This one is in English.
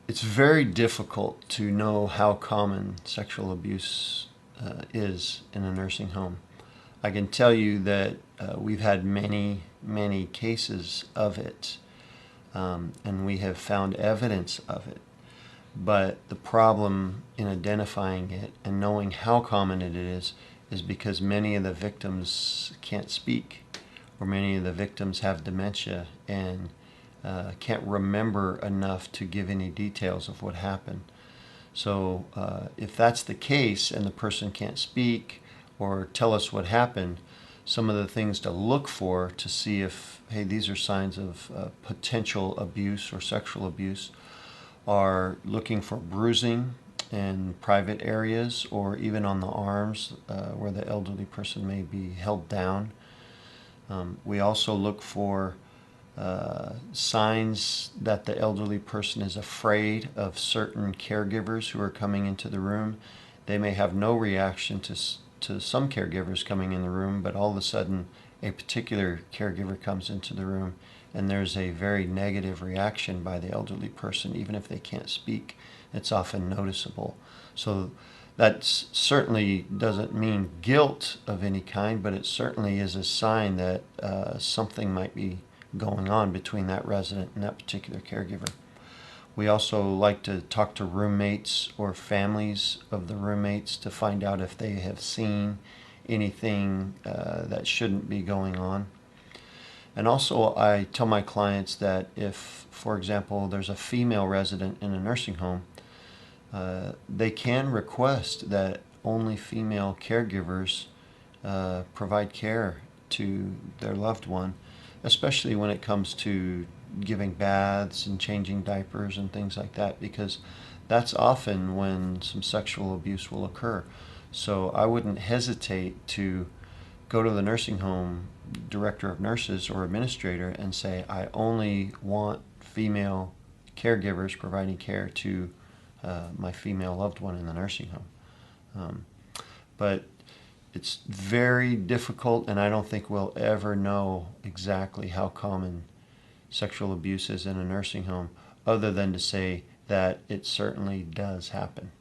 It's very difficult to know how common sexual abuse is in a nursing home. I can tell you that we've had many, many cases of it, and we have found evidence of it. But the problem in identifying it and knowing how common it is because many of the victims can't speak, or many of the victims have dementia and can't remember enough to give any details of what happened. So if that's the case and the person can't speak or tell us what happened, some of the things to look for to see if, hey, these are signs of potential abuse or sexual abuse, are looking for bruising in private areas or even on the arms where the elderly person may be held down. We also look for signs that the elderly person is afraid of certain caregivers who are coming into the room. They may have no reaction to some caregivers coming in the room, but all of a sudden a particular caregiver comes into the room and there's a very negative reaction by the elderly person. Even if they can't speak, it's often noticeable. So that certainly doesn't mean guilt of any kind, but it certainly is a sign that something might be going on between that resident and that particular caregiver. We also like to talk to roommates or families of the roommates to find out if they have seen anything that shouldn't be going on. And also I tell my clients that if, for example, there's a female resident in a nursing home, they can request that only female caregivers provide care to their loved one, especially when it comes to giving baths and changing diapers and things like that, because that's often when some sexual abuse will occur. So I wouldn't hesitate to go to the nursing home director of nurses or administrator and say, I only want female caregivers providing care to my female loved one in the nursing home. But it's very difficult, and I don't think we'll ever know exactly how common sexual abuse is in a nursing home, other than to say that it certainly does happen.